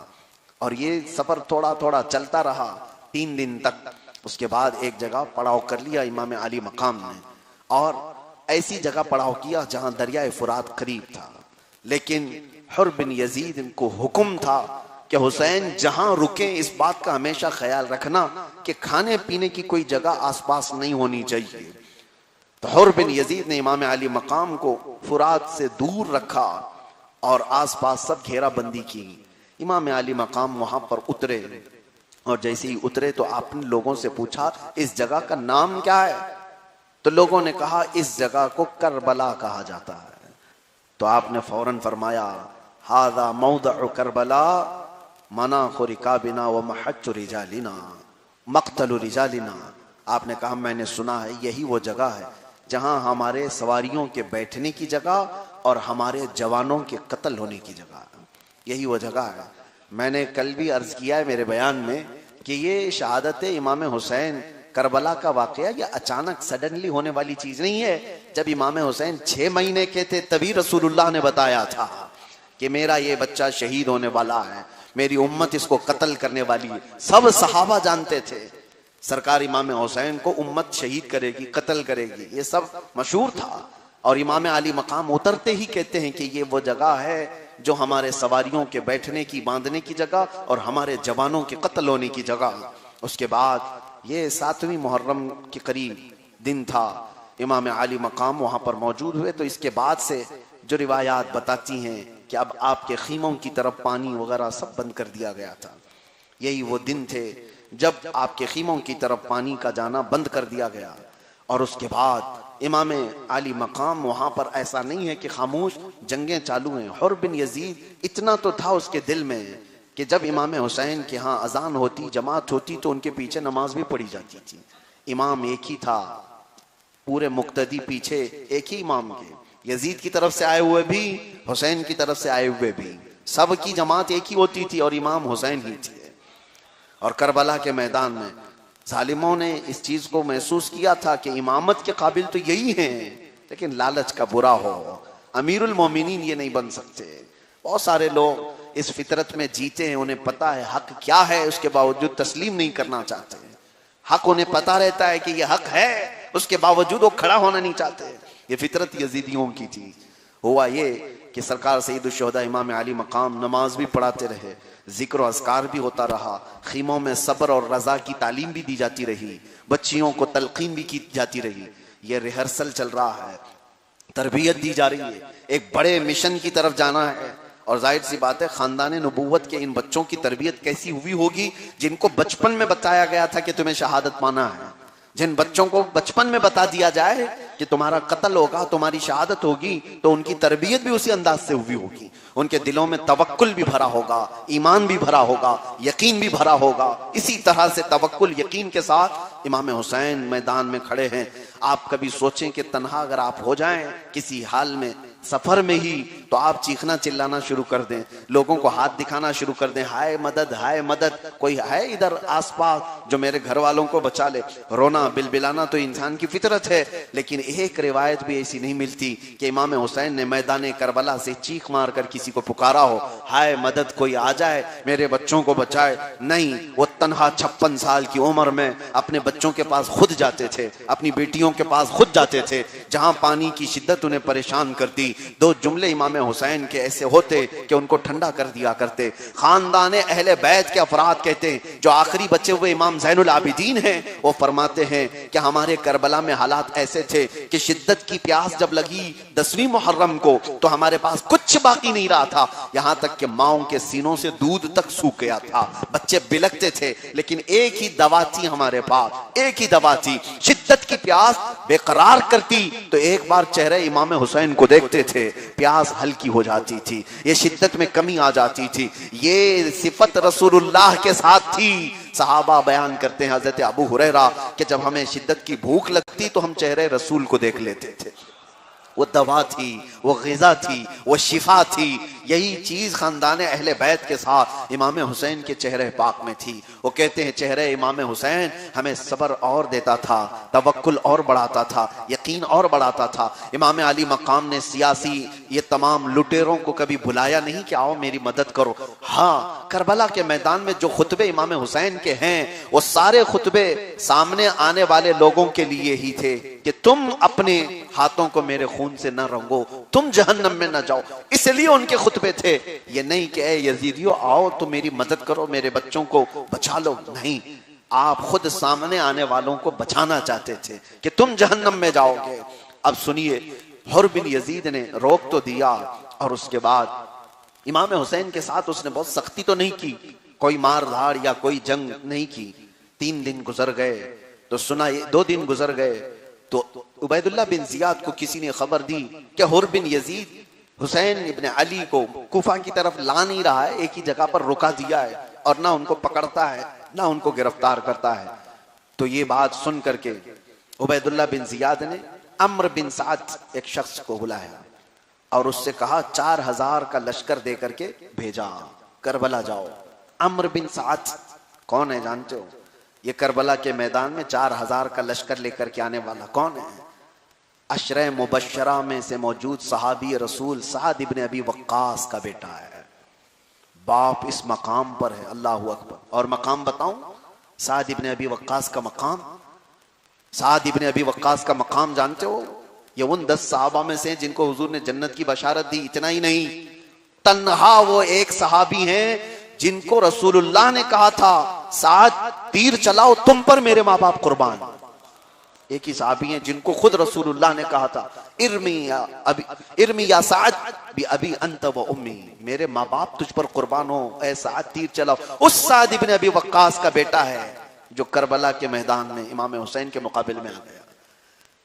और ये सफर थोड़ा थोड़ा चलता रहा 3 दिन तक। उसके बाद एक जगह पड़ाव कर लिया इमाम अली मकाम ने और ऐसी जगह पड़ाव किया जहां दरियाए फुरात करीब था, लेकिन हुर बिन यजीद को हुक्म था कि हुसैन जहां रुके इस बात का हमेशा ख्याल रखना कि खाने पीने की कोई जगह आसपास नहीं होनी चाहिए। तो हुर बिन यजीद ने इमाम अली मकाम को फुरात से दूर रखा और आसपास सब घेराबंदी की। इमाम अली मकाम वहां पर उतरे और जैसे ही उतरे तो आपने लोगों से पूछा इस जगह का नाम क्या है? तो लोगों ने कहा इस जगह को करबला कहा जाता है। तो आपने फौरन फरमाया हादा मौदअ करबला मनाखु रिकाबिना व महज्जु रिजालिना मक्तलु रिजालिना। आपने कहा मैंने सुना है यही वो जगह है जहां हमारे सवारियों के बैठने की जगह और हमारे जवानों के कत्ल होने की जगह, यही वो जगह है। मैंने कल भी अर्ज किया है मेरे बयान में कि ये शहादत इमाम हुसैन करबला का वाकया ये अचानक सडनली होने वाली चीज नहीं है। जब इमाम हुसैन 6 महीने के थे तभी रसूलुल्लाह ने बताया था कि मेरा ये बच्चा शहीद होने वाला है, मेरी उम्मत इसको कत्ल करने वाली है। सब सहाबा जानते थे सरकार इमाम हुसैन को उम्मत शहीद करेगी, कत्ल करेगी, ये सब मशहूर था। और इमाम अली मकाम उतरते ही कहते हैं कि ये वो जगह है जो हमारे सवारियों के बैठने की, बांधने की जगह और हमारे जवानों के कत्ल होने की जगह। उसके बाद ये 7वीं मुहर्रम के करीब दिन था, इमाम अली मकाम वहां पर मौजूद हुए। तो इसके बाद से जो रिवायात बताती हैं कि अब आपके खीमों की तरफ पानी वगैरह सब बंद कर दिया गया था। यही वो दिन थे जब आपके खीमों की तरफ पानी का जाना बंद कर दिया गया। और उसके बाद इमाम अली मकाम वहां पर ऐसा नहीं है कि खामोश, जंगें चालू हैं। हुर बिन यजीद इतना तो था उसके दिल में कि जब इमाम हुसैन के यहाँ अजान होती, जमात होती, तो उनके पीछे नमाज भी पढ़ी जाती थी। इमाम एक ही था, पूरे मुक्तदी पीछे एक ही इमाम के, यजीद की तरफ से आए हुए भी, हुसैन की तरफ से आए हुए भी, सब की जमात एक ही होती थी और इमाम हुसैन ही थे। और करबला के मैदान में जालिमों ने इस चीज को महसूस किया था कि इमामत के काबिल तो यही हैं, लेकिन लालच का बुरा हो, अमीरुल मोमिनीन ये नहीं बन सकते। बहुत सारे लोग इस फितरत में जीते हैं, उन्हें पता है हक क्या है, उसके बावजूद तस्लीम नहीं करना चाहते। हक उन्हें पता रहता है कि ये हक है, उसके बावजूद वो खड़ा होना नहीं चाहते। ये फितरत यजीदियों की थी। हुआ ये कि सरकार सईदुल शुहदा इमाम अली मकाम नमाज भी पढ़ाते रहे, जिक्र और अज़कार भी होता रहा, खीमों में सब्र और रजा की तालीम भी दी जाती रही, बच्चियों को तलकीन भी की जाती रही। ये रिहर्सल चल रहा है, तरबियत दी जा रही है, एक बड़े मिशन की तरफ जाना है। और जाहिर सी बात है, खानदान नबूवत के इन बच्चों की तरबियत कैसी हुई होगी जिनको बचपन में बताया गया था कि तुम्हें शहादत पाना है। जिन बच्चों को बचपन में बता दिया जाए कि तुम्हारा कत्ल होगा, तुम्हारी शहादत होगी, तो उनकी तरबियत भी उसी अंदाज से हुई होगी। उनके दिलों में तवक्कुल भी भरा होगा, ईमान भी भरा होगा, यकीन भी भरा होगा। इसी तरह से तवक्कुल यकीन के साथ इमाम हुसैन मैदान में खड़े हैं। आप कभी सोचें कि तन्हा अगर आप हो जाएं किसी हाल में, सफर में ही, तो आप चीखना चिल्लाना शुरू कर दें, लोगों को हाथ दिखाना शुरू कर दें, हाय मदद, हाय मदद, कोई है इधर आसपास जो मेरे घर वालों को बचा ले। रोना बिलबिलाना तो इंसान की फितरत है, लेकिन एक रिवायत भी ऐसी नहीं मिलती कि इमाम हुसैन ने मैदान करबला से चीख मार कर किसी को पुकारा हो, हाय मदद, कोई आ जाए मेरे बच्चों को बचाए। नहीं, वो तन्हा 56 साल की उम्र में अपने बच्चों के पास खुद जाते थे, अपनी बेटियों के पास खुद जाते थे, जहां पानी की शिद्दत उन्हें परेशान करती। दो जुमले इमाम हुसैन के ऐसे होते कि उनको ठंडा कर दिया करते। खानदान अहले बैत के अफराद कहते हैं, जो आखिरी बचे हुए इमाम ज़ैनुल आबिदीन हैं, वो फरमाते हैं कि हमारे करबला में हालात ऐसे थे कि शिद्दत की प्यास जब लगी 10वीं मुहर्रम को, तो हमारे पास कुछ बाकी नहीं रहा था, यहां तक कि माओं के सीनों से दूध तक सूख गया था, बच्चे बिलकते थे, लेकिन एक ही दवा थी हमारे पास, एक ही दवा थी। शिद्दत की प्यास बेकरार करती तो एक बार चेहरे इमाम हुसैन को देखते थे, प्यास हल्की हो जाती थी, ये शिद्दत में कमी आ जाती थी। ये सिफत रसूलुल्लाह के साथ थी। सहाबा बयान करते हैं, हजरत अबू हुरैरा, कि जब हमें शिद्दत की भूख लगती तो हम चेहरे रसूल को देख लेते थे। वो दवा थी, वो ग़िज़ा थी, वो शिफा थी। यही चीज खानदान अहले बैत के साथ इमाम हुसैन के चेहरे पाक में थी। वो कहते हैं, चेहरे इमाम हुसैन हमें सब्र और देता था, तवक्कुल और बढ़ाता था, यकीन और बढ़ाता था। इमाम अली मकाम ने सियासी ये तमाम लुटेरों को कभी बुलाया नहीं कि आओ मेरी मदद करो। हाँ, करबला के मैदान में जो खुतबे इमाम हुसैन के हैं, वो सारे खुतबे सामने आने वाले लोगों के लिए ही थे कि तुम अपने हाथों को मेरे खून से न रंगो, तुम जहन्नम में न जाओ। इसलिए उनके खुतबे थे, ये नहीं कि ए यजीदियों आओ तो मेरी मदद करो, मेरे बच्चों को बचा लो। नहीं, आप खुद सामने आने वालों को बचाना चाहते थे कि तुम जहन्नम में जाओगे। अब सुनिए, हुर बिन यजीद ने रोक तो दिया, और उसके बाद इमाम हुसैन के साथ उसने बहुत सख्ती तो नहीं की, कोई मार धाड़ या कोई जंग नहीं की। 3 दिन गुजर गए तो सुना, 2 दिन गुजर गए तो उबैदुल्लाह बिन जियाद को किसी ने खबर दी कि हुर बिन यजीद हुसैन इब्न अली को कूफा की तरफ ला नहीं रहा है, एक ही जगह पर रुका दिया है, और ना उनको पकड़ता है ना उनको गिरफ्तार करता है। तो ये बात सुन करके उबैदुल्लाह बिन जियाद ने अम्र बिन साद एक शख्स को बुलाया और उससे कहा 4000 का लश्कर दे करके भेजा, करबला जाओ। अम्र बिन साद कौन है जानते हो? ये करबला के मैदान में 4000 का लश्कर लेकर के आने वाला कौन है? अशरे मुबश्शरा में से मौजूद सहाबी रसूल साद इब्न अबी वक्कास का बेटा है। बाप इस मकाम पर है, अल्लाहु अकबर। और मकाम बताऊं, साद इब्न अबी वक्कास का मकाम, साद इब्न अबी वक्कास का मकाम जानते हो? ये उन 10 सहाबा में से जिनको हुजूर ने जन्नत की बशारत दी। इतना ही नहीं, तन्हा वो एक सहाबी हैं जिनको रसूलुल्लाह ने कहा था, साद तीर चलाओ तुम पर, मेरे माँ बाप कुर्बान। एक ही साहबी हैं जिनको खुद रसूलुल्लाह ने कहा था, इर्मी या साद भी अभी अंत व उम्मी, मेरे माँ बाप तुझ पर कुर्बान हो, ऐ साद तीर चलाओ। उस साद इब्न अबी वक्कास का बेटा है जो करबला के मैदान में इमाम हुसैन के मुकाबले में आ गया।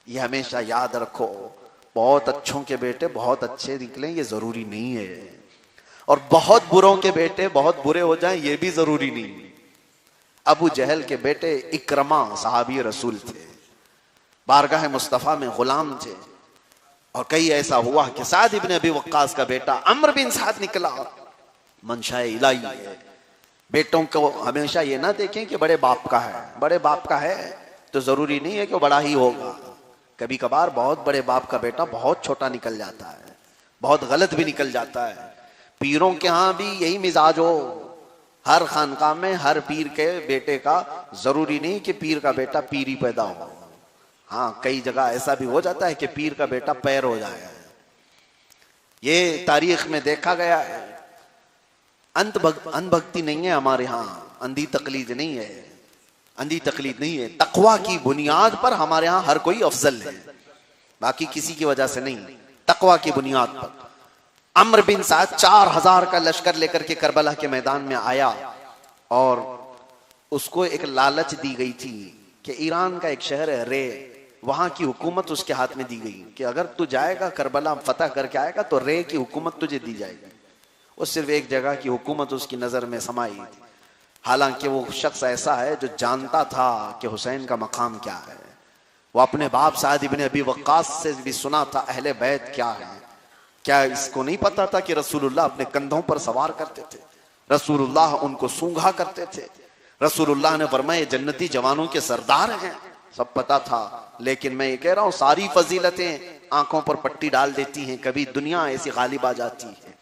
ये हमेशा याद रखो, बहुत अच्छों के बेटे बहुत अच्छे निकले ये जरूरी नहीं है। और बहुत बुरों के बेटे बहुत बुरे हो जाएं ये भी जरूरी नहीं। अबू जहल के बेटे इक्रमा सहाबी रसूल थे, बारगाह मुस्तफा में गुलाम थे। और कई ऐसा हुआ कि साद इब्न अबी वक्कास का बेटा अम्र बिन साद निकला, मंशाए इलाही है। बेटों को हमेशा ये ना देखें कि बड़े बाप का है, बड़े बाप का है तो जरूरी नहीं है कि वो बड़ा ही होगा। कभी कभार बहुत बड़े बाप का बेटा बहुत छोटा निकल जाता है, बहुत गलत भी निकल जाता है। पीरों के यहाँ भी यही मिजाज हो, हर खानकाह में हर पीर के बेटे का जरूरी नहीं कि पीर का बेटा पीरी पैदा हो। हाँ, कई जगह ऐसा भी हो जाता है कि पीर का बेटा पैर हो जाए। ये तारीख में देखा गया है। अंधभक्ति नहीं है हमारे यहाँ, अंधी तकलीद नहीं है, अंधी तकलीद नहीं है। तकवा की बुनियाद पर हमारे यहाँ हर कोई अफजल है, बाकी किसी की वजह से नहीं, तकवा की बुनियाद पर। अम्र बिन साद 4000 का लश्कर लेकर के करबला के मैदान में आया और उसको एक लालच दी गई थी कि ईरान का एक शहर है रे, वहां की हुकूमत उसके हाथ में दी गई कि अगर तू जाएगा करबला फतह करके आएगा तो रे की हुकूमत तुझे दी जाएगी। वो सिर्फ एक जगह की हुकूमत उसकी नजर में समाई थी। हालांकि वो शख्स ऐसा है जो जानता था कि हुसैन का मकाम क्या है। वो अपने बाप साद इब्न अबी वक्कास से भी सुना था अहले बैत क्या है। क्या इसको नहीं पता था कि रसूलुल्लाह अपने कंधों पर सवार करते थे, रसूलुल्लाह उनको सूंघा करते थे, रसूलुल्लाह ने फरमाया जन्नती जवानों के सरदार हैं, सब पता था। लेकिन मैं ये कह रहा हूं सारी फजीलतें आंखों पर पट्टी डाल देती हैं, कभी दुनिया ऐसी गालिब आ जाती है,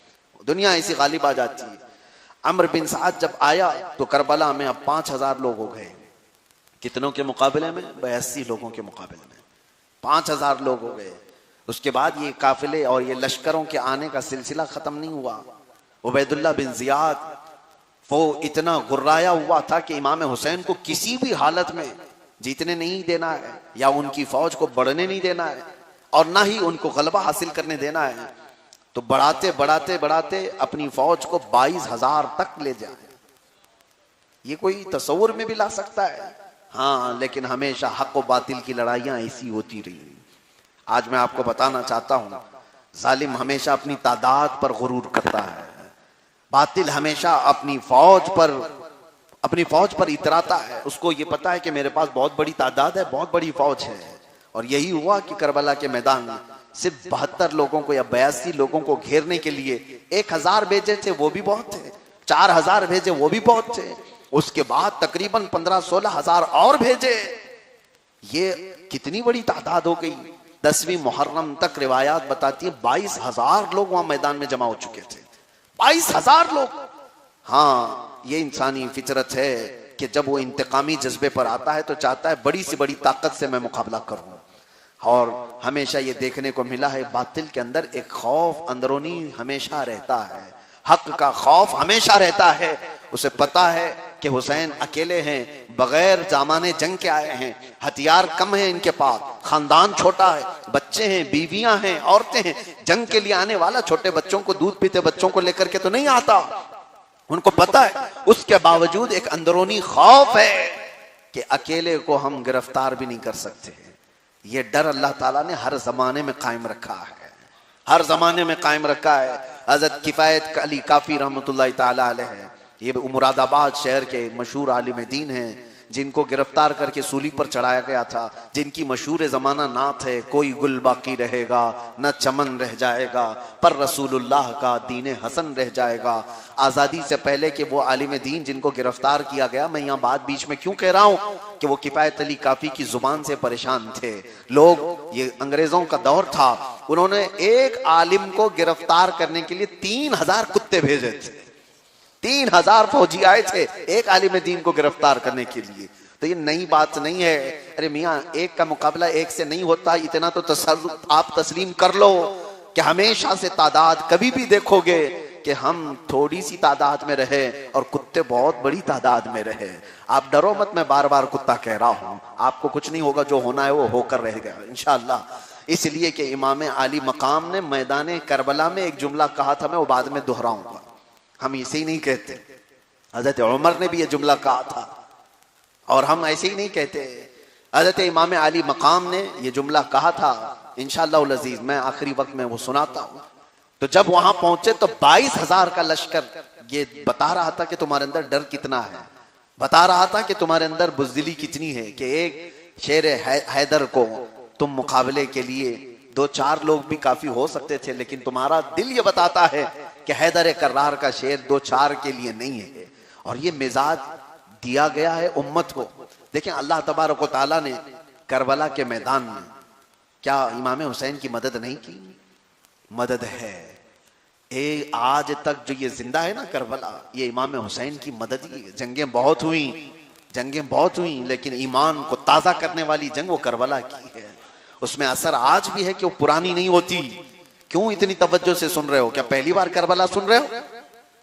दुनिया ऐसी गालिब आ जाती है। अम्र बिन साद जब आया तो करबला में अब 5000 लोग हो गए। कितनों के मुकाबले में? 82 लोगों के मुकाबले में 5000 लोग हो गए। उसके बाद ये काफिले और ये लश्करों के आने का सिलसिला खत्म नहीं हुआ। उबैदुल्लाह बिन जियाद वो इतना गुर्राया हुआ था कि इमाम हुसैन को किसी भी हालत में जीतने नहीं देना है, या उनकी फौज को बढ़ने नहीं देना है, और ना ही उनको गलबा हासिल करने देना है। तो बढ़ाते बढ़ाते बढ़ाते अपनी फौज को 22,000 तक ले जाए। ये कोई तस्वुर में भी ला सकता है? हाँ, लेकिन हमेशा हक और बातिल की लड़ाइयां ऐसी होती रही। आज मैं आपको बताना चाहता हूं, जालिम हमेशा अपनी तादाद पर गुरूर करता है, बातिल हमेशा अपनी फौज पर इतराता है। उसको ये पता है कि मेरे पास बहुत बड़ी तादाद है, बहुत बड़ी फौज है। और यही हुआ कि करबला के मैदान में सिर्फ 72 लोगों को या 82 लोगों को घेरने के लिए 1000 भेजे थे, वो भी बहुत थे, 4000 भेजे, वो भी बहुत थे। उसके बाद तकरीबन 15-16 हजार और भेजे। ये कितनी बड़ी तादाद हो गई। 10वीं मुहर्रम तक रिवायात बताती है 22,000 लोग वहां मैदान में जमा हो चुके थे। 22,000 लोग। हाँ, ये इंसानी फितरत है कि जब वो इंतकामी जज्बे पर आता है तो चाहता है बड़ी से बड़ी ताकत से मैं मुकाबला करूं। और हमेशा ये देखने को मिला है बातिल के अंदर एक खौफ अंदरूनी हमेशा रहता है, हक का खौफ हमेशा रहता है। उसे पता है कि हुसैन अकेले हैं, बगैर जामाने जंग के आए हैं, हथियार कम है इनके पास, खानदान छोटा है, बच्चे हैं, बीवियां हैं, औरतें हैं। जंग के लिए आने वाला छोटे बच्चों को, दूध पीते बच्चों को लेकर के तो नहीं आता, उनको पता है। उसके बावजूद एक अंदरूनी खौफ है कि अकेले को हम गिरफ्तार भी नहीं कर सकते। ये डर अल्लाह ताला ने हर जमाने में कायम रखा है, हर जमाने में कायम रखा है। हजरत किफायत अली काफी रहमतुल्लाह ताला अलैह है, ये मुरादाबाद शहर के मशहूर आलिम दीन हैं, जिनको गिरफ्तार करके सूली पर चढ़ाया गया था, जिनकी मशहूर जमाना नात है, कोई गुल बाकी रहेगा न चमन रह जाएगा, पर रसूलुल्लाह का दीन हसन रह जाएगा। आज़ादी से पहले के वो आलिम दीन जिनको गिरफ्तार किया गया, मैं यहाँ बात बीच में क्यों कह रहा हूँ कि वो किफायत अली काफी की जुबान से परेशान थे लोग। ये अंग्रेजों का दौर था, उन्होंने एक आलिम को गिरफ्तार करने के लिए 3000 कुत्ते भेजे थे। 3000 फौजी आए थे एक आलिम दीन को गिरफ्तार करने के लिए। तो ये नई बात नहीं है। अरे मियाँ, एक का मुकाबला एक से नहीं होता, इतना तो आप तस्लीम कर लो कि हमेशा से तादाद कभी भी देखोगे कि हम थोड़ी सी तादाद में रहे और कुत्ते बहुत बड़ी तादाद में रहे। आप डरो मत, मैं बार बार कुत्ता कह रहा हूं, आपको कुछ नहीं होगा, जो होना है वो होकर रहेगा इंशाअल्लाह। इसलिए कि इमाम आली मकाम ने मैदान करबला में एक जुमला कहा था, मैं वो बाद में दोहराऊंगा, हम इसे ही नहीं कहते। हजरत उमर ने भी ये जुमला कहा था और हम ऐसे ही नहीं कहते। हजरत इमाम अली मकाम ने ये जुमला कहा था। इंशाअल्लाह अज़ीज़ मैं आखिरी वक्त में वो सुनाता हूँ। तो जब वहां पहुंचे तो 22,000 का लश्कर, ये बता रहा था कि तुम्हारे अंदर डर कितना है, बता रहा था कि तुम्हारे अंदर बुज़दिली कितनी है कि एक शेर हैदर को तुम मुकाबले के लिए 2-4 लोग भी काफी हो सकते थे, लेकिन तुम्हारा दिल ये बताता है कि हैदर कर्रार का शेर 2-4 के लिए नहीं है। और ये मिजाज दिया गया है उम्मत को। देखें, अल्लाह तबारक व तआला ने करबला के मैदान में क्या इमाम हुसैन की मदद नहीं की? मदद है। आज तक जो ये जिंदा है ना करबला, ये इमाम हुसैन की मदद ही है। जंगें बहुत हुई, लेकिन ईमान को ताजा करने वाली जंग वो करबला की है। उसमें असर आज भी है कि वो पुरानी नहीं होती। क्यों इतनी तवज्जो से सुन रहे हो? क्या पहली बार करबला सुन रहे हो?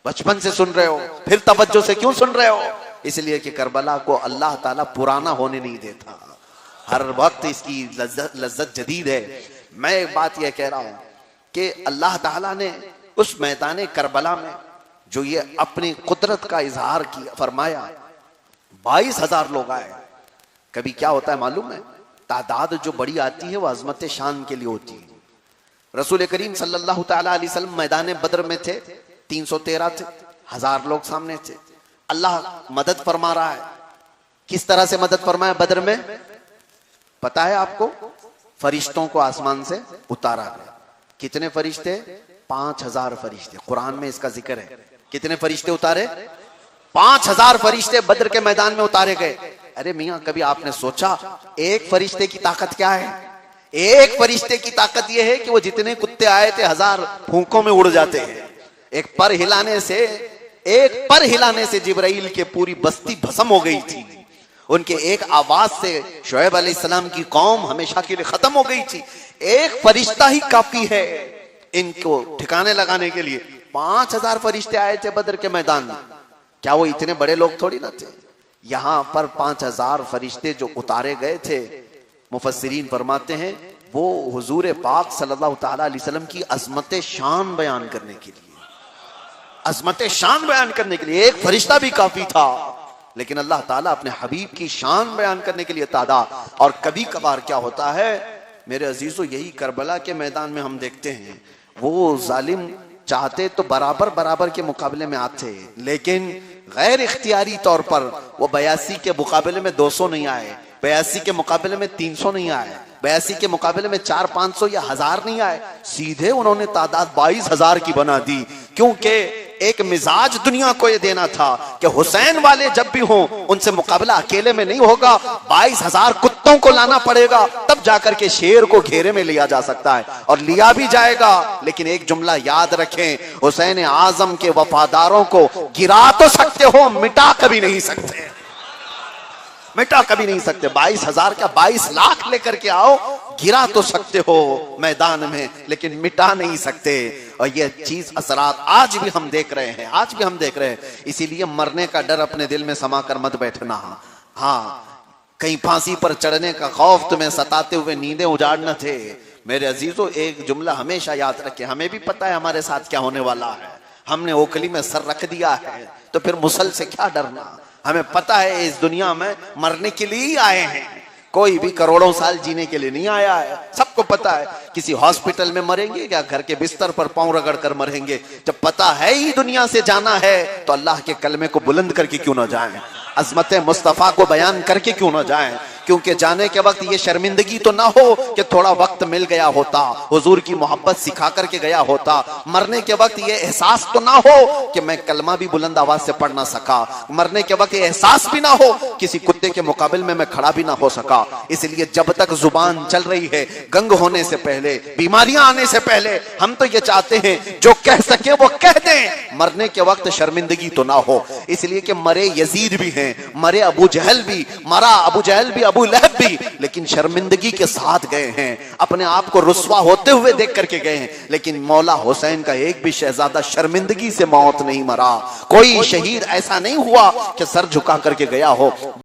बचपन से सुन रहे हो? फिर तवज्जो से क्यों सुन रहे हो? इसलिए कि करबला को अल्लाह ताला पुराना होने नहीं देता, हर वक्त इसकी लज्जत जदीद है। मैं एक बात यह कह रहा हूं कि अल्लाह ताला ने उस मैदान करबला में जो ये अपनी कुदरत का इजहार किया, फरमाया 22,000 लोग आए। कभी क्या होता है मालूम है, तादाद जो बड़ी आती है वो अजमत शान के लिए होती है। रसूल करीम सल्लल्लाहु तआला अलैहि वसल्लम मैदान बद्र में थे, 313 थे, 1000 लोग सामने थे। अल्लाह मदद फरमा रहा है। किस तरह से मदद फरमाया बद्र में? पता है आपको? फरिश्तों को आसमान से उतारा गया। कितने फरिश्ते? 5,000 फरिश्ते। कुरान में इसका जिक्र है। कितने फरिश्ते उतारे? 5,000 फरिश्ते बद्र के मैदान में उतारे गए। अरे मियां, कभी आपने सोचा एक फरिश्ते की ताकत क्या है? एक फरिश्ते की ताकत यह है कि वो जितने कुत्ते आए थे 1000 फूंकों में उड़ जाते हैं। एक पर हिलाने से जिब्राइल के पूरी बस्ती भस्म हो गई थी। उनके एक आवाज से शुएब अलैहिस्सलाम की कौम हमेशा के लिए खत्म हो गई थी। एक फरिश्ता ही काफी है इनको ठिकाने लगाने के लिए। 5,000 फरिश्ते आए थे बद्र के मैदान में। क्या वो इतने बड़े लोग थोड़ी ना थे? यहां पर 5,000 फरिश्ते जो उतारे गए थे, मुफस्सिरीन फरमाते हैं वो हुजूर पाक सल्लल्लाहु तआला अलैहि वसल्लम की अज़मत शान बयान करने के लिए, अज़मत शान बयान करने के लिए एक फरिश्ता भी काफी था। लेकिन अल्लाह ताला अपने हबीब की शान बयान करने के लिए तादाद। और कभी कभार क्या होता है मेरे अजीजों, यही करबला के मैदान में हम देखते हैं, वो जालिम चाहते तो बराबर बराबर के मुकाबले में आते, लेकिन गैर इख्तियारी तौर पर वो 82 के मुकाबले में 200 नहीं आए, 82 के मुकाबले में 300 नहीं आए, 82 के मुकाबले में 400-500 या 1000 नहीं आए। सीधे उन्होंने तादाद 22,000 की बना दी। क्योंकि एक मिजाज दुनिया को ये देना था कि हुसैन वाले जब भी हों उनसे मुकाबला अकेले में नहीं होगा, 22,000 कुत्तों को लाना पड़ेगा, तब जाकर के शेर को घेरे में लिया जा सकता है। और लिया भी जाएगा। लेकिन एक जुमला याद रखें, हुसैन आजम के वफादारों को गिरा तो सकते हो, मिटा कभी नहीं सकते, मिटा कभी नहीं सकते। 22,000 क्या 22 लाख लेकर के आओ, गिरा तो सकते हो मैदान में, लेकिन मिटा नहीं सकते। और ये चीज असरात आज भी हम देख रहे हैं, आज भी हम देख रहे हैं। इसीलिए मरने का डर अपने दिल में समा कर मत बैठना। हाँ, कहीं फांसी पर चढ़ने का खौफ तुम्हें सताते हुए नींदें उजाड़ना थे। मेरे अजीजों, एक जुमला हमेशा याद रखें, हमें भी पता है हमारे साथ क्या होने वाला है। हमने ओखली में सर रख दिया है तो फिर मुसल से क्या डरना। हमें पता है इस दुनिया में मरने के लिए ही आए हैं, कोई भी करोड़ों साल जीने के लिए नहीं आया है। सबको पता है किसी हॉस्पिटल में मरेंगे या घर के बिस्तर पर पांव रगड़ कर मरेंगे। जब पता है ही दुनिया से जाना है तो अल्लाह के कलमे को बुलंद करके क्यों ना जाएं, अजमत मुस्तफा को बयान करके क्यों ना जाएं। क्योंकि जाने के वक्त ये शर्मिंदगी तो ना हो कि थोड़ा वक्त मिल गया होता, हुजूर की मोहब्बत सिखा करके गया होता। मरने के वक्त ये एहसास तो ना हो कि मैं कलमा भी बुलंद आवाज से पढ़ ना सका। मरने के वक्त ये एहसास भी ना हो किसी कुत्ते के मुकाबले में मैं खड़ा भी ना हो सका। इसलिए जब तक जुबान चल रही है, गंग होने से पहले, बीमारियां आने से पहले, हम तो ये चाहते हैं जो कह सके वो कह दें, मरने के वक्त शर्मिंदगी तो ना हो। इसलिए कि मरे यजीद भी हैं, मरे अबू जहल भी, मरा अबू जहल भी, अबू लहब भी, लेकिन शर्मिंदगी के साथ गए हैं, अपने आप को रुस्वा होते हुए देख करके गए हैं। लेकिन मौला हुसैन का एक भी शहजादा शर्मिंदगी से मौत नहीं मरा। कोई शहीद ऐसा नहीं हुआ कि सर झुका करके गया हो।